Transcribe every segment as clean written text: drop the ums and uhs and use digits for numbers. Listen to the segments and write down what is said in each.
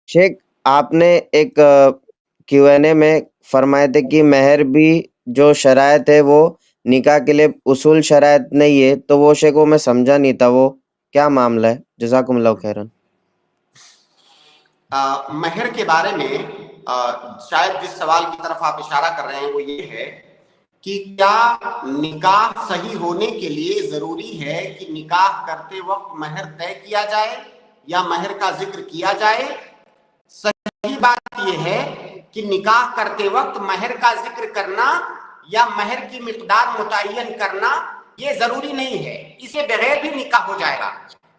شیخ آپ نے ایک Q&A میں فرمائے تھے کہ مہر بھی جو شرائط ہے وہ نکاح کے لیے اصول شرائط نہیں ہے، تو وہ شیخ وہ میں سمجھا نہیں تھا، وہ کیا معاملہ ہے؟ جزاکم اللہ خیرن۔ مہر کے بارے میں شاید جس سوال کی طرف آپ اشارہ کر رہے ہیں وہ یہ ہے کہ کیا نکاح صحیح ہونے کے لیے ضروری ہے کہ نکاح کرتے وقت مہر طے کیا جائے یا مہر کا ذکر کیا جائے؟ صحیح بات یہ ہے کہ نکاح کرتے وقت مہر کا ذکر کرنا یا مہر کی مقدار متعین کرنا یہ ضروری نہیں ہے، اسے بغیر بھی نکاح ہو جائے گا۔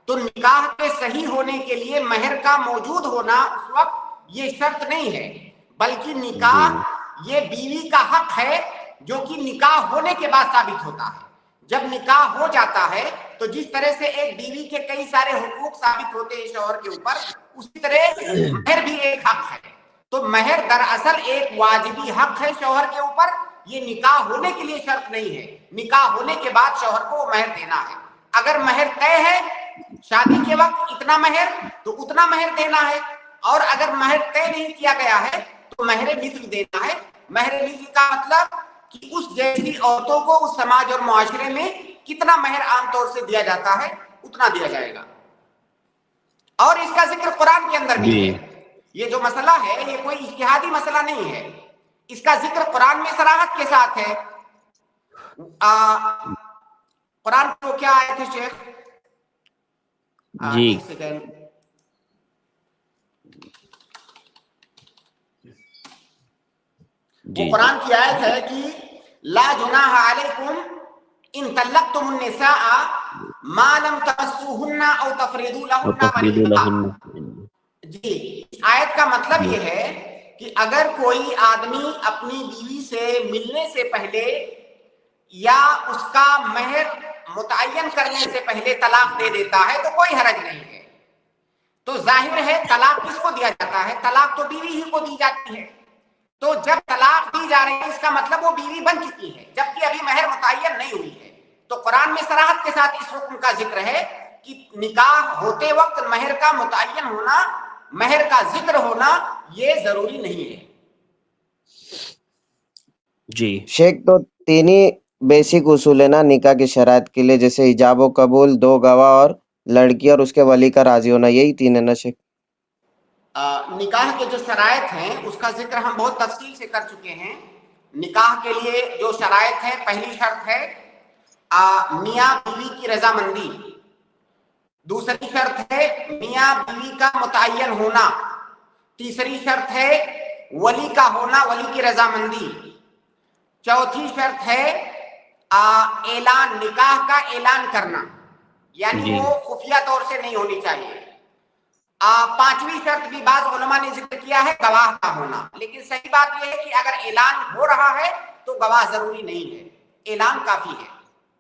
تو نکاح کے صحیح ہونے کے لیے مہر کا موجود ہونا اس وقت یہ شرط نہیں ہے، بلکہ نکاح یہ بیوی کا حق ہے جو کہ نکاح ہونے کے بعد ثابت ہوتا ہے۔ جب نکاح ہو جاتا ہے تو جس طرح سے ایک بیوی کے کئی سارے حقوق ثابت ہوتے ہیں شوہر کے اوپر، اسی طرح مہر بھی ایک حق ہے۔ تو مہر دراصل ایک واجبی حق ہے شوہر کے اوپر، یہ نکاح ہونے کے لیے شرط نہیں ہے، نکاح ہونے کے بعد شوہر کو مہر دینا ہے۔ اگر مہر طے ہے شادی کے وقت اتنا مہر تو اتنا مہر دینا ہے، اور اگر مہر طے نہیں کیا گیا ہے تو مہر مثل دینا ہے۔ مہر مثل کا مطلب کہ اس جیسی عورتوں کو اس سماج اور معاشرے میں کتنا مہر عام طور سے دیا جاتا ہے اتنا دیا جائے گا، اور اس کا ذکر قرآن کے اندر بھی ہے۔ یہ جو مسئلہ ہے یہ کوئی اجتہادی مسئلہ نہیں ہے، اس کا ذکر قرآن میں صراحت کے ساتھ ہے۔ قرآن کو کیا آئے تھے شیخ؟ ایک سیکنڈ، وہ قرآن کی آیت ہے کہ لا جناح علیکم ان طلقتم النساء ما لم تمسوهن او تفریضوا لهن فريضة۔ جی، آیت کا مطلب یہ ہے کہ اگر کوئی آدمی اپنی بیوی سے ملنے سے پہلے یا اس کا مہر متعین کرنے سے پہلے طلاق دے دیتا ہے تو کوئی حرج نہیں ہے۔ تو ظاہر ہے طلاق کس کو دیا جاتا ہے؟ طلاق تو بیوی ہی کو دی جاتی ہے۔ تو جب طلاق دی جا رہی ہے اس کا مطلب وہ بیوی بن چکی ہے، جبکہ ابھی مہر متعین نہیں ہوئی ہے۔ تو قرآن میں صراحت کے ساتھ اس حکم کا ذکر ہے کہ نکاح ہوتے وقت مہر کا متعین ہونا، مہر کا ذکر ہونا یہ ضروری نہیں ہے۔ جی شیخ، تو تین ہی بیسک اصول ہے نا نکاح کی شرائط کے لیے، جیسے ایجاب و قبول، 2 گواہ اور لڑکی اور اس کے ولی کا راضی ہونا، یہی 3 ہے نا شیخ؟ نکاح کے جو شرائط ہیں اس کا ذکر ہم بہت تفصیل سے کر چکے ہیں۔ نکاح کے لیے جو شرائط ہیں، پہلی شرط ہے میاں بیوی کی رضامندی، دوسری شرط ہے میاں بیوی کا متعین ہونا، تیسری شرط ہے ولی کا ہونا، ولی کی رضامندی، چوتھی شرط ہے اعلان، نکاح کا اعلان کرنا، یعنی وہ خفیہ طور سے نہیں ہونی چاہیے۔ پانچویں شرط بھی بعض علماء نے ذکر کیا ہے گواہ کا ہونا، لیکن صحیح بات یہ ہے کہ اگر اعلان ہو رہا ہے تو گواہ ضروری نہیں ہے، اعلان کافی ہے۔